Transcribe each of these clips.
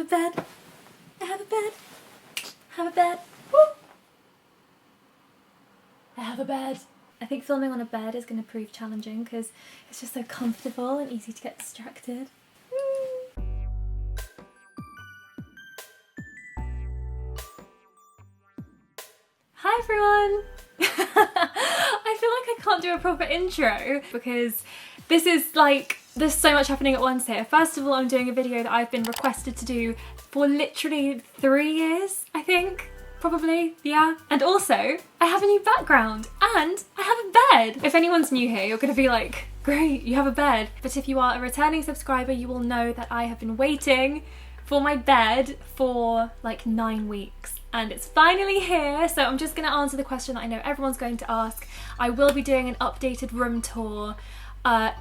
a bed. I have a bed. I have a bed. Woo! I have a bed. I think filming on a bed is going to prove challenging because it's just so comfortable and easy to get distracted. Hi everyone! I feel like I can't do a proper intro because this is like, there's so much happening at once here. First of all, I'm doing a video that I've been requested to do for literally 3 years, I think. Probably, yeah. And also, I have a new background and I have a bed. If anyone's new here, you're gonna be like, great, you have a bed. But if you are a returning subscriber, you will know that I have been waiting for my bed for like 9 weeks. And it's finally here, so I'm just gonna answer the question that I know everyone's going to ask. I will be doing an updated room tour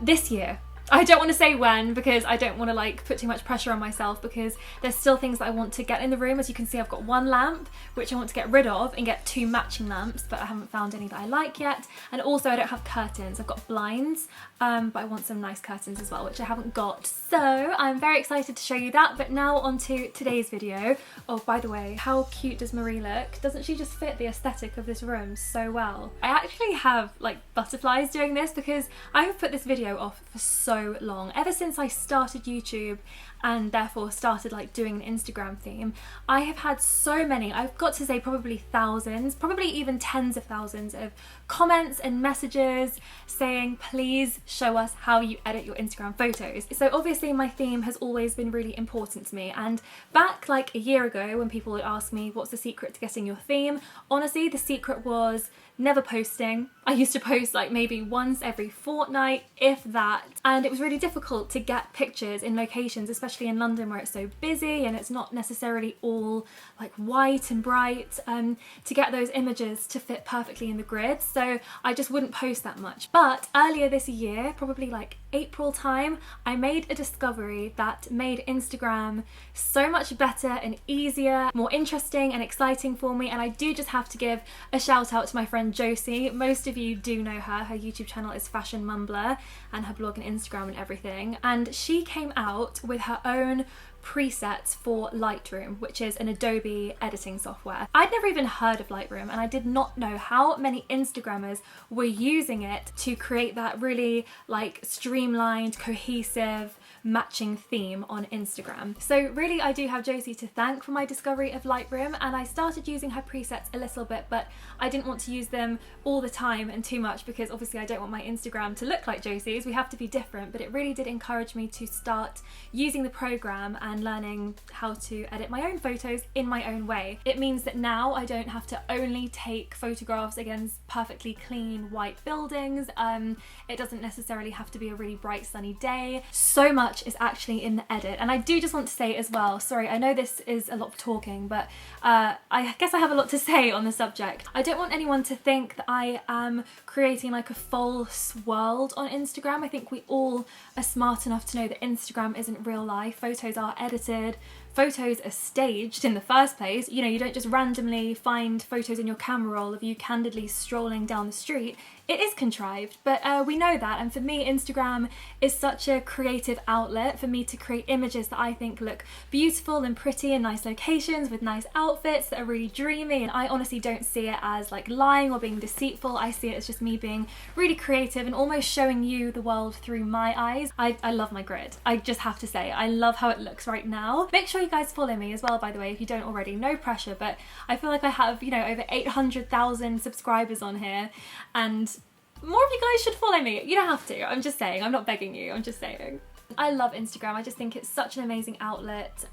this year. I don't want to say when because I don't want to like put too much pressure on myself because there's still things that I want to get in the room. As you can see, I've got 1 lamp which I want to get rid of and get 2 matching lamps, but I haven't found any that I like yet. And also I don't have curtains. I've got blinds, but I want some nice curtains as well, which I haven't got. So I'm very excited to show you that. But now on to today's video. Oh, by the way, how cute does Marie look? Doesn't she just fit the aesthetic of this room so well? I actually have like butterflies doing this because I have put this video off for so long. Ever since I started YouTube and therefore started like doing an Instagram theme, I have had so many, I've got to say probably thousands, probably even tens of thousands of comments and messages saying please show us how you edit your Instagram photos. So obviously my theme has always been really important to me, and back like a year ago when people would ask me what's the secret to getting your theme, honestly the secret was never posting. I used to post like maybe once every fortnight, if that, and it was really difficult to get pictures in locations, especially in London where it's so busy and it's not necessarily all like white and bright, to get those images to fit perfectly in the grid. So I just wouldn't post that much. But earlier this year, probably like April time, I made a discovery that made Instagram so much better and easier, more interesting and exciting for me. And I do just have to give a shout out to my friend Josie. Most of you do know her. Her YouTube channel is Fashion Mumbler and her blog and Instagram and everything. And she came out with her own presets for Lightroom, which is an Adobe editing software. I'd never even heard of Lightroom and I did not know how many Instagrammers were using it to create that really like streamlined, cohesive, matching theme on Instagram. So really I do have Josie to thank for my discovery of Lightroom, and I started using her presets a little bit, but I didn't want to use them all the time and too much because obviously I don't want my Instagram to look like Josie's. We have to be different, but it really did encourage me to start using the program and learning how to edit my own photos in my own way. It means that now I don't have to only take photographs against perfectly clean white buildings. It doesn't necessarily have to be a really bright sunny day. So much is actually in the edit. And I do just want to say as well, sorry, I know this is a lot of talking, but I guess I have a lot to say on the subject. I don't want anyone to think that I am creating like a false world on Instagram. I think we all are smart enough to know that Instagram isn't real life. Photos are edited, photos are staged in the first place. You know, you don't just randomly find photos in your camera roll of you candidly strolling down the street. It is contrived, but we know that. And for me, Instagram is such a creative outlet for me to create images that I think look beautiful and pretty in nice locations with nice outfits that are really dreamy. And I honestly don't see it as like lying or being deceitful. I see it as just me being really creative and almost showing you the world through my eyes. I love my grid. I just have to say, I love how it looks right now. Make sure you guys follow me as well, by the way, if you don't already. No pressure, but I feel like I have, you know, over 800,000 subscribers on here, and more of you guys should follow me. You don't have to. I'm just saying. I'm not begging you. I'm just saying. I love Instagram. I just think it's such an amazing outlet.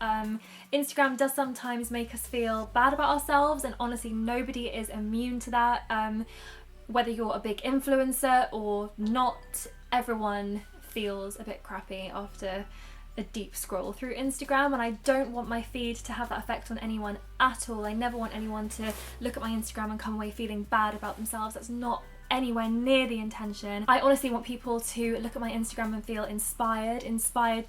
Instagram does sometimes make us feel bad about ourselves, and honestly, nobody is immune to that. Whether you're a big influencer or not, everyone feels a bit crappy after a deep scroll through Instagram, and I don't want my feed to have that effect on anyone at all. I never want anyone to look at my Instagram and come away feeling bad about themselves. That's not anywhere near the intention. I honestly want people to look at my Instagram and feel inspired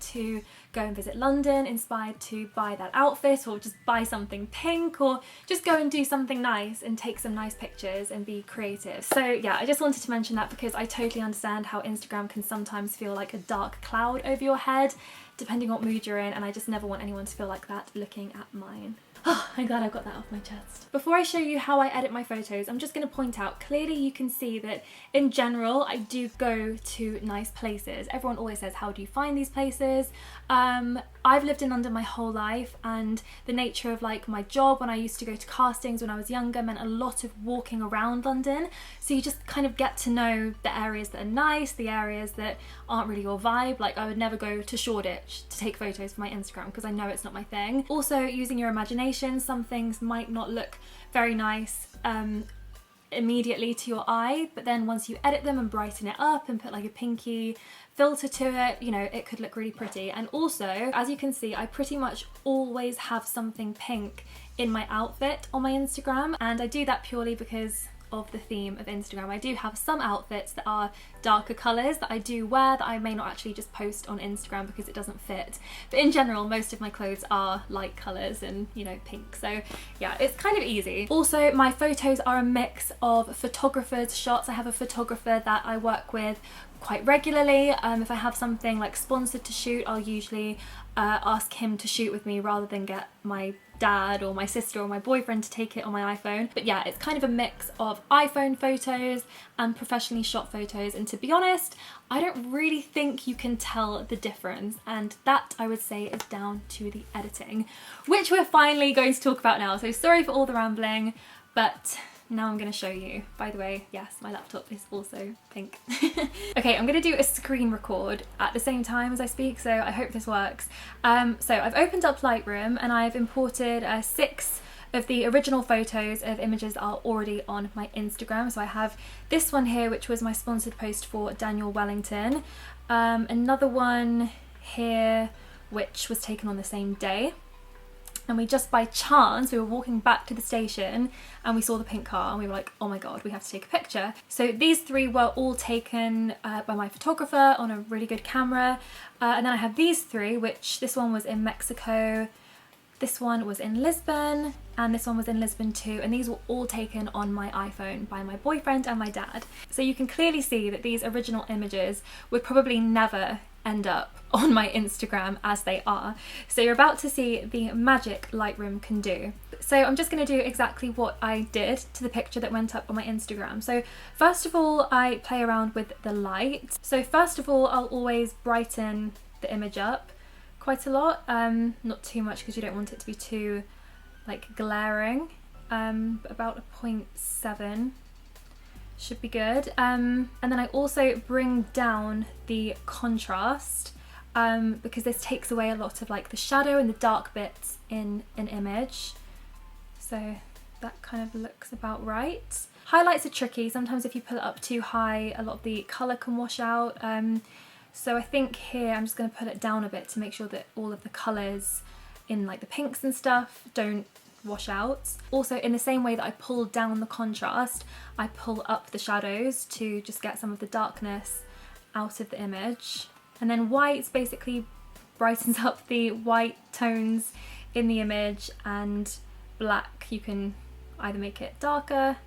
to go and visit London, inspired to buy that outfit or just buy something pink, or just go and do something nice and take some nice pictures and be creative. So yeah, I just wanted to mention that because I totally understand how Instagram can sometimes feel like a dark cloud over your head. depending on what mood you're in, and I just never want anyone to feel like that looking at mine. Oh, I'm glad I've got that off my chest. Before I show you how I edit my photos, I'm just going to point out, clearly you can see that in general I do go to nice places. Everyone always says, how do you find these places? I've lived in London my whole life, and the nature of like my job when I used to go to castings when I was younger meant a lot of walking around London, so you just kind of get to know the areas that are nice, the areas that aren't really your vibe. Like I would never go to Shoreditch to take photos for my Instagram because I know it's not my thing. Also, using your imagination, some things might not look very nice immediately to your eye, but then once you edit them and brighten it up and put like a pinky filter to it, you know, it could look really pretty. And also, as you can see, I pretty much always have something pink in my outfit on my Instagram, and I do that purely because of the theme of Instagram. I do have some outfits that are darker colours that I do wear that I may not actually just post on Instagram because it doesn't fit, but in general most of my clothes are light colours and, you know, pink, so yeah, it's kind of easy. Also, my photos are a mix of photographers' shots. I have a photographer that I work with quite regularly. If I have something like sponsored to shoot, I'll usually ask him to shoot with me rather than get my dad or my sister or my boyfriend to take it on my iPhone. But yeah, it's kind of a mix of iPhone photos and professionally shot photos, and to be honest, I don't really think you can tell the difference, and that I would say is down to the editing, which we're finally going to talk about now. So sorry for all the rambling, but now I'm going to show you. By the way, yes, my laptop is also pink. Okay, I'm going to do a screen record at the same time as I speak, so I hope this works. So I've opened up Lightroom and I've imported 6 of the original photos of images that are already on my Instagram. So I have this one here, which was my sponsored post for Daniel Wellington. Another one here, which was taken on the same day. And we just by chance, we were walking back to the station and we saw the pink car and we were like, oh my god, we have to take a picture. So these 3 were all taken by my photographer on a really good camera. And then I have these 3, which this one was in Mexico, this one was in Lisbon, and this one was in Lisbon too. And these were all taken on my iPhone by my boyfriend and my dad. So you can clearly see that these original images would probably never end up on my Instagram as they are. So you're about to see the magic Lightroom can do. So I'm just going to do exactly what I did to the picture that went up on my Instagram. So first of all, I play around with the light. So first of all, I'll always brighten the image up quite a lot, not too much because you don't want it to be too like glaring, but about a 0.7 should be good. And then I also bring down the contrast because this takes away a lot of like the shadow and the dark bits in an image. So that kind of looks about right. Highlights are tricky. Sometimes if you put it up too high, a lot of the colour can wash out. So I think here I'm just going to put it down a bit to make sure that all of the colours in like the pinks and stuff don't wash out. Also, in the same way that I pull down the contrast, I pull up the shadows to just get some of the darkness out of the image. And then white basically brightens up the white tones in the image, and black you can either make it darker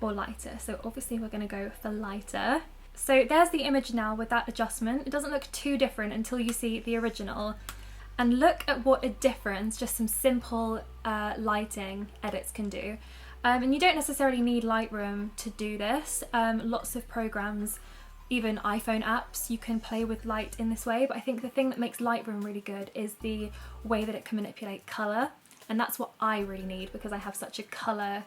or lighter. So obviously we're going to go for lighter. So there's the image now with that adjustment. It doesn't look too different until you see the original. And look at what a difference just some simple lighting edits can do. And you don't necessarily need Lightroom to do this. Lots of programs, even iPhone apps, you can play with light in this way. But I think the thing that makes Lightroom really good is the way that it can manipulate colour. And that's what I really need because I have such a colour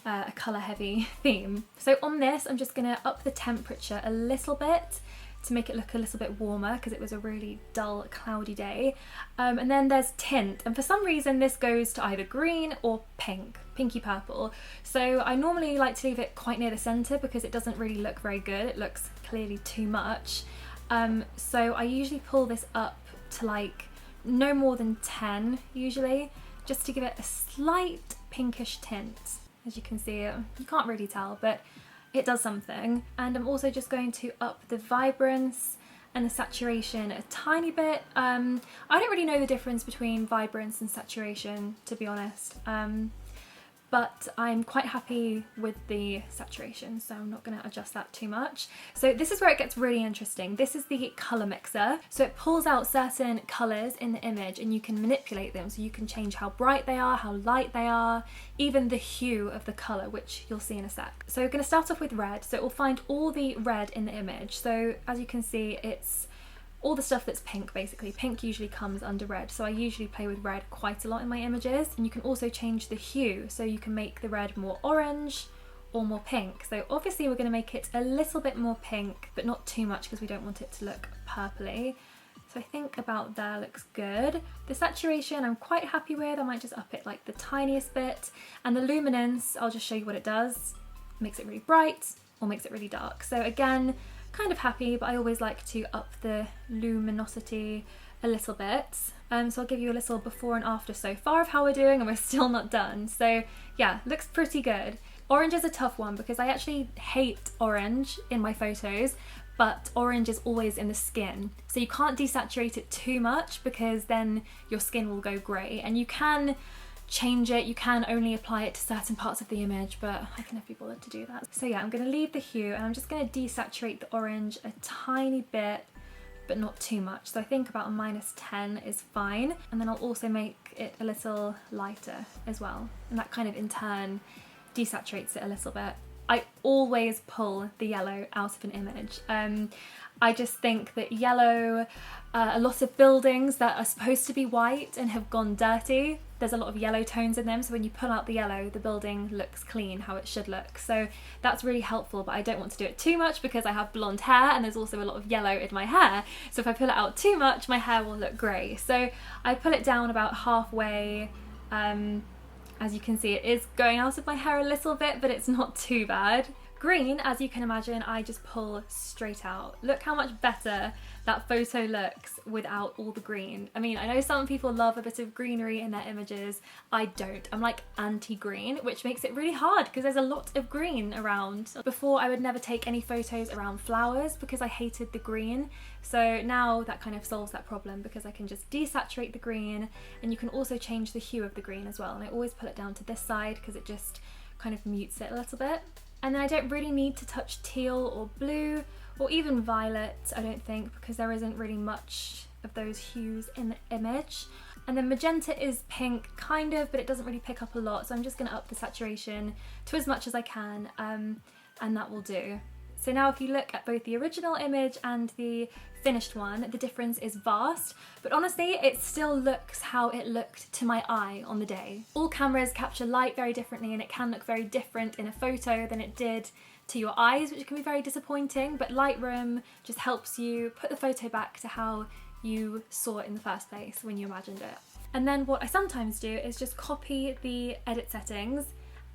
heavy theme. So on this, I'm just gonna up the temperature a little bit to make it look a little bit warmer because it was a really dull, cloudy day. And then there's tint, and for some reason this goes to either green or pink, pinky purple. So I normally like to leave it quite near the centre because it doesn't really look very good. It looks clearly too much. So I usually pull this up to like no more than 10 usually, just to give it a slight pinkish tint. As you can see, you can't really tell, but it does something. And I'm also just going to up the vibrance and the saturation a tiny bit. I don't really know the difference between vibrance and saturation, to be honest, but I'm quite happy with the saturation, so I'm not going to adjust that too much. So this is where it gets really interesting. This is the colour mixer. So it pulls out certain colours in the image and you can manipulate them. So you can change how bright they are, how light they are, even the hue of the colour, which you'll see in a sec. So we're going to start off with red. So it will find all the red in the image. So as you can see, it's all the stuff that's pink basically. Pink usually comes under red, so I usually play with red quite a lot in my images. And you can also change the hue, so you can make the red more orange or more pink. So obviously we're going to make it a little bit more pink, but not too much because we don't want it to look purpley. So I think about there looks good. The saturation I'm quite happy with. I might just up it like the tiniest bit. And the luminance, I'll just show you what it does. Makes it really bright or makes it really dark. So again, kind of happy, but I always like to up the luminosity a little bit. So I'll give you a little before and after so far of how we're doing, and we're still not done. So yeah, looks pretty good. Orange is a tough one because I actually hate orange in my photos, but orange is always in the skin. So you can't desaturate it too much because then your skin will go grey, and you can change it, you can only apply it to certain parts of the image, but I can never be bothered to do that. So yeah, I'm going to leave the hue and I'm just going to desaturate the orange a tiny bit, but not too much. So I think about a -10 is fine. And then I'll also make it a little lighter as well. And that kind of in turn desaturates it a little bit. I always pull the yellow out of an image. I just think that yellow, a lot of buildings that are supposed to be white and have gone dirty, there's a lot of yellow tones in them, so when you pull out the yellow, the building looks clean, how it should look. So that's really helpful, but I don't want to do it too much because I have blonde hair and there's also a lot of yellow in my hair. So if I pull it out too much, my hair will look grey. So I pull it down about halfway. As you can see, it is going out of my hair a little bit, but it's not too bad. Green, as you can imagine, I just pull straight out. Look how much better that photo looks without all the green. I mean, I know some people love a bit of greenery in their images. I don't. I'm like anti-green, which makes it really hard because there's a lot of green around. Before, I would never take any photos around flowers because I hated the green. So now that kind of solves that problem because I can just desaturate the green, and you can also change the hue of the green as well. And I always pull it down to this side because it just kind of mutes it a little bit. And then I don't really need to touch teal or blue or even violet, I don't think, because there isn't really much of those hues in the image. And then magenta is pink, kind of, but it doesn't really pick up a lot, so I'm just going to up the saturation to as much as I can, and that will do. So now if you look at both the original image and the finished one, the difference is vast, but honestly it still looks how it looked to my eye on the day. All cameras capture light very differently, and it can look very different in a photo than it did to your eyes, which can be very disappointing, but Lightroom just helps you put the photo back to how you saw it in the first place when you imagined it. And then what I sometimes do is just copy the edit settings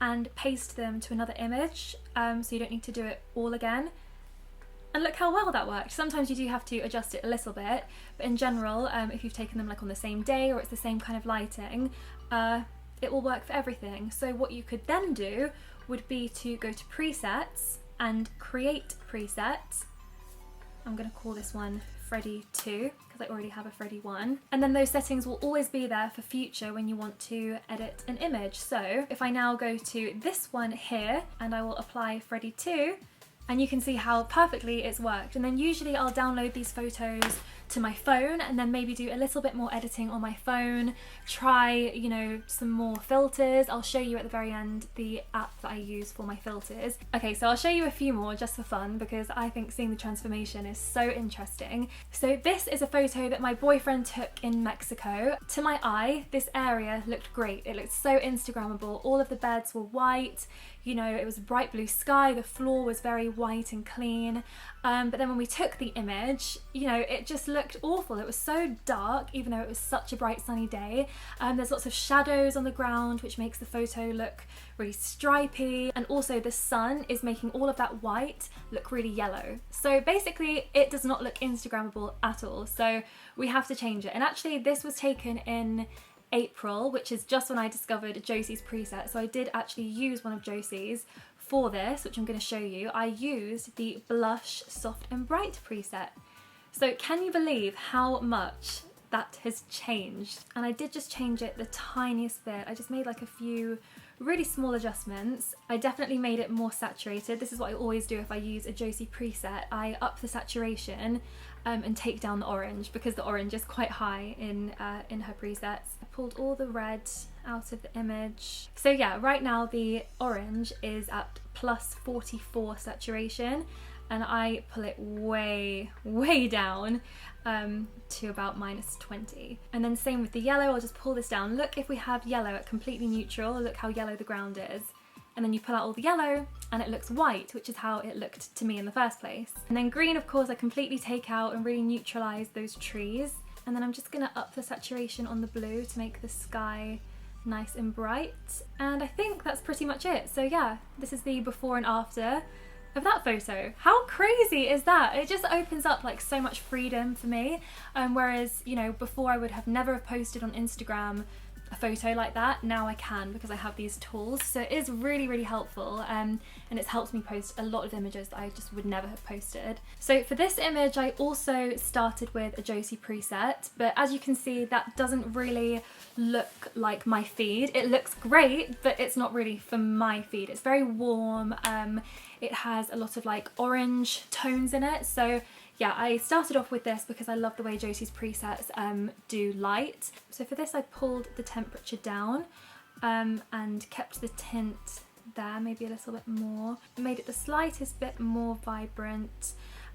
and paste them to another image, so you don't need to do it all again. And look how well that worked. Sometimes you do have to adjust it a little bit, but in general, if you've taken them like on the same day or it's the same kind of lighting, it will work for everything. So what you could then do would be to go to presets and create preset. I'm going to call this one Freddy 2 because I already have a Freddy 1. And then those settings will always be there for future when you want to edit an image. So if I now go to this one here and I will apply Freddy 2, and you can see how perfectly it's worked. And then usually I'll download these photos to my phone and then maybe do a little bit more editing on my phone, try, you know, some more filters. I'll show you at the very end the app that I use for my filters. Okay, so I'll show you a few more just for fun because I think seeing the transformation is so interesting. So this is a photo that my boyfriend took in Mexico. To my eye, this area looked great. It looked so Instagrammable. All of the beds were white, you know, it was a bright blue sky, the floor was very white and clean. But then when we took the image, you know, it just looked awful. It was so dark, even though it was such a bright sunny day. There's lots of shadows on the ground, which makes the photo look really stripy. And also the sun is making all of that white look really yellow. So basically it does not look Instagrammable at all. So we have to change it. And actually this was taken in April, which is just when I discovered Josie's preset. So I did actually use one of Josie's for this, which I'm going to show you. I used the Blush Soft and Bright preset. So can you believe how much that has changed. And I did just change it the tiniest bit. I just made like a few really small adjustments. I definitely made it more saturated. This is what I always do if I use a Josie preset. I up the saturation and take down the orange, because the orange is quite high in her presets. I pulled all the red out of the image. So yeah, right now the orange is at plus 44 saturation, and I pull it way down to about minus 20. And then same with the yellow, I'll just pull this down. Look, if we have yellow at completely neutral, look how yellow the ground is. And then you pull out all the yellow and it looks white, which is how it looked to me in the first place. And then green, of course, I completely take out and really neutralize those trees. And then I'm just gonna up the saturation on the blue to make the sky nice and bright. And I think that's pretty much it. So yeah, this is the before and after of that photo. How crazy is that? It just opens up like so much freedom for me. Whereas, you know, before I would have never have posted on Instagram a photo like that. Now I can, because I have these tools. So it is really helpful, and it's helped me post a lot of images that I just would never have posted. So for this image I also started with a Josie preset, but as you can see that doesn't really look like my feed. It looks great, but it's not really for my feed. It's very warm, it has a lot of like orange tones in it. So yeah, I started off with this because I love the way Josie's presets do light. So for this I pulled the temperature down and kept the tint there, maybe a little bit more. Made it the slightest bit more vibrant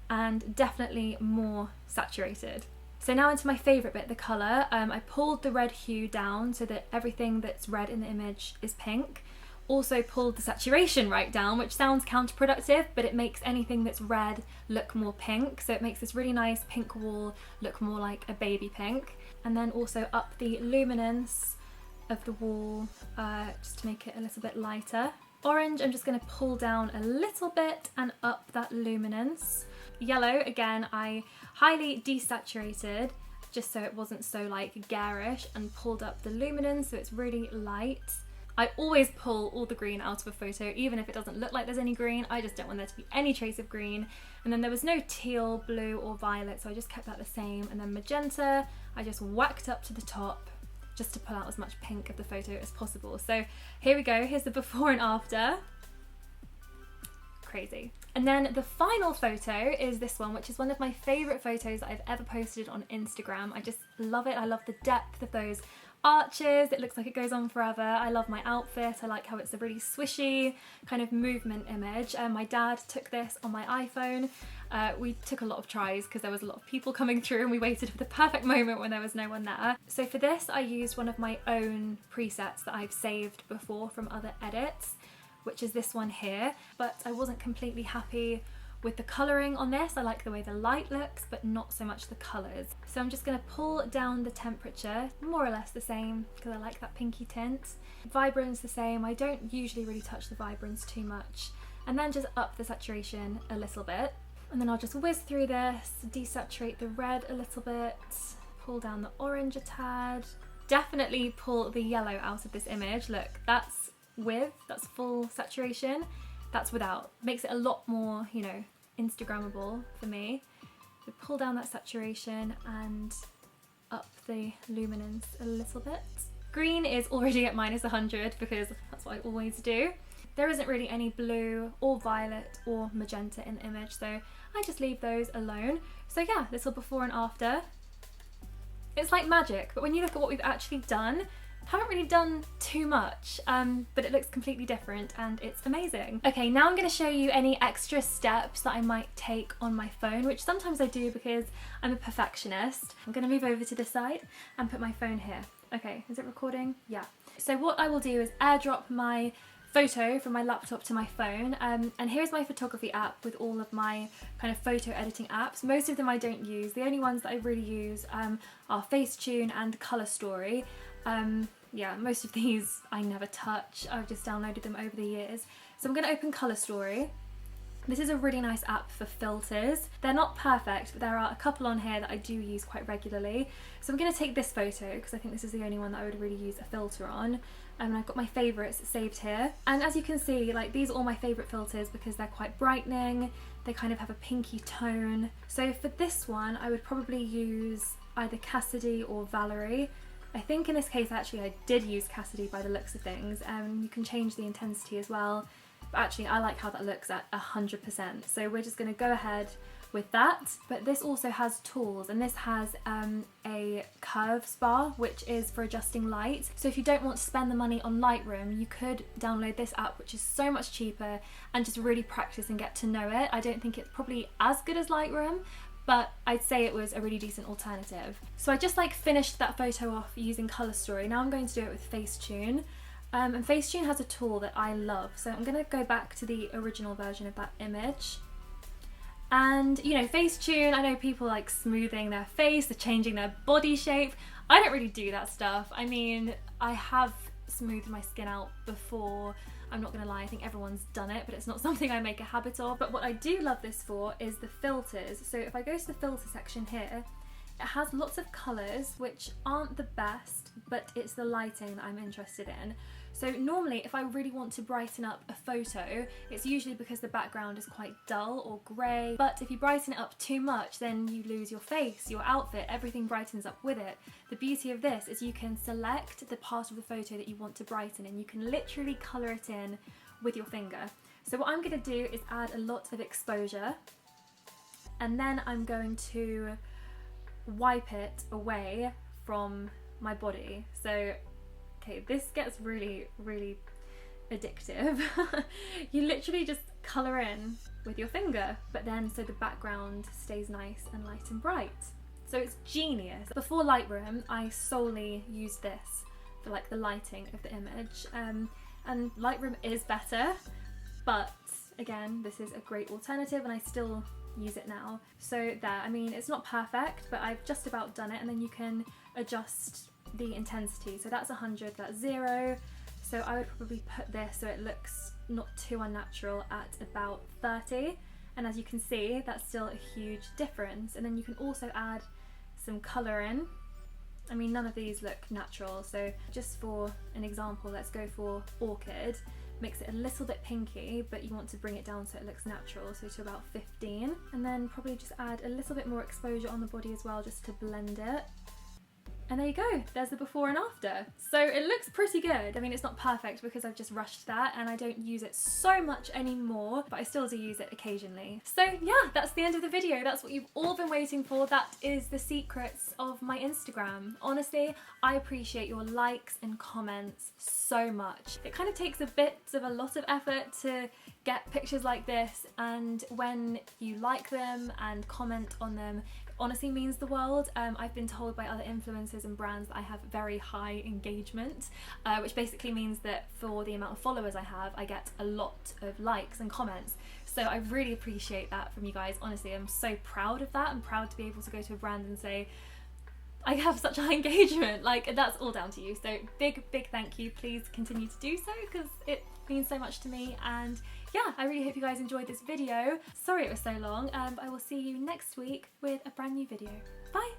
and definitely more saturated. So now into my favourite bit, the colour. I pulled the red hue down so that everything that's red in the image is pink. Also pulled the saturation right down, which sounds counterproductive, but it makes anything that's red look more pink. So it makes this really nice pink wall look more like a baby pink. And then also up the luminance of the wall just to make it a little bit lighter. Orange, I'm just going to pull down a little bit and up that luminance. Yellow, again, I highly desaturated just so it wasn't so like garish, and pulled up the luminance so it's really light. I always pull all the green out of a photo, even if it doesn't look like there's any green. I just don't want there to be any trace of green. And then there was no teal, blue or violet, so I just kept that the same. And then magenta, I just whacked up to the top just to pull out as much pink of the photo as possible. So here we go, here's the before and after. Crazy. And then the final photo is this one, which is one of my favourite photos that I've ever posted on Instagram. I just love it. I love the depth of those arches. It looks like it goes on forever. I love my outfit. I like how it's a really swishy kind of movement image. My dad took this on my iPhone. We took a lot of tries because there was a lot of people coming through and we waited for the perfect moment when there was no one there. So for this I used one of my own presets that I've saved before from other edits, which is this one here, but I wasn't completely happy with the colouring on this. I like the way the light looks, but not so much the colours. So I'm just going to pull down the temperature, more or less the same, because I like that pinky tint. Vibrance the same. I don't usually really touch the vibrance too much. And then just up the saturation a little bit. And then I'll just whiz through this, desaturate the red a little bit, pull down the orange a tad. Definitely pull the yellow out of this image. Look, that's with, that's full saturation. That's without. Makes it a lot more, you know, Instagrammable for me. So pull down that saturation and up the luminance a little bit. Green is already at minus 100 because that's what I always do. There isn't really any blue or violet or magenta in the image, so I just leave those alone. So yeah, this will before and after. It's like magic, but when you look at what we've actually done, haven't really done too much, but it looks completely different and it's amazing. Okay, now I'm going to show you any extra steps that I might take on my phone, which sometimes I do because I'm a perfectionist. I'm going to move over to this side and put my phone here. Okay, is it recording? Yeah. So what I will do is airdrop my photo from my laptop to my phone, and here's my photography app with all of my kind of photo editing apps. Most of them I don't use. The only ones that I really use are Facetune and Colour Story. Yeah, most of these I never touch. I've just downloaded them over the years. So I'm going to open Colour Story. This is a really nice app for filters. They're not perfect, but there are a couple on here that I do use quite regularly. So I'm going to take this photo because I think this is the only one that I would really use a filter on. And I've got my favourites saved here. And as you can see, like, these are all my favourite filters because they're quite brightening. They kind of have a pinky tone. So for this one, I would probably use either Cassidy or Valerie. I think in this case actually I did use Cassidy by the looks of things. You can change the intensity as well, but actually I like how that looks at 100%. So we're just going to go ahead with that. But this also has tools, and this has a curves bar, which is for adjusting light. So if you don't want to spend the money on Lightroom, you could download this app, which is so much cheaper, and just really practice and get to know it. I don't think it's probably as good as Lightroom, but I'd say it was a really decent alternative. So I just like finished that photo off using Colour Story. Now I'm going to do it with Facetune. And Facetune has a tool that I love. So I'm going to go back to the original version of that image. And you know, Facetune, I know people like smoothing their face, they're changing their body shape. I don't really do that stuff. I mean, I have smoothed my skin out before. I'm not gonna lie, I think everyone's done it, but it's not something I make a habit of. But what I do love this for is the filters. So if I go to the filter section here, it has lots of colours which aren't the best, but it's the lighting that I'm interested in. So normally if I really want to brighten up a photo, it's usually because the background is quite dull or grey. But if you brighten it up too much, then you lose your face, your outfit, everything brightens up with it. The beauty of this is you can select the part of the photo that you want to brighten, and you can literally colour it in with your finger. So what I'm going to do is add a lot of exposure, and then I'm going to wipe it away from my body. So okay, this gets really, really addictive. You literally just colour in with your finger, but then so the background stays nice and light and bright. So it's genius. Before Lightroom, I solely used this for like the lighting of the image. And Lightroom is better, but again, this is a great alternative and I still use it now. So there, I mean, it's not perfect, but I've just about done it, and then you can adjust the intensity. So that's 100, that's 0. So I would probably put this so it looks not too unnatural at about 30. And as you can see, that's still a huge difference. And then you can also add some colour in. I mean, none of these look natural. So just for an example, let's go for Orchid. Makes it a little bit pinky, but you want to bring it down so it looks natural, so to about 15. And then probably just add a little bit more exposure on the body as well, just to blend it. And there you go, there's the before and after. So it looks pretty good. I mean, it's not perfect because I've just rushed that and I don't use it so much anymore, but I still do use it occasionally. So yeah, that's the end of the video. That's what you've all been waiting for. That is the secrets of my Instagram. Honestly, I appreciate your likes and comments so much. It kind of takes a lot of effort to get pictures like this, and when you like them and comment on them, honestly means the world. I've been told by other influencers and brands that I have very high engagement, which basically means that for the amount of followers I have, I get a lot of likes and comments. So I really appreciate that from you guys. Honestly, I'm so proud of that. I'm proud to be able to go to a brand and say, I have such high engagement. Like, that's all down to you. So big thank you. Please continue to do so because it means so much to me. And yeah, I really hope you guys enjoyed this video. Sorry it was so long, but I will see you next week with a brand new video. Bye!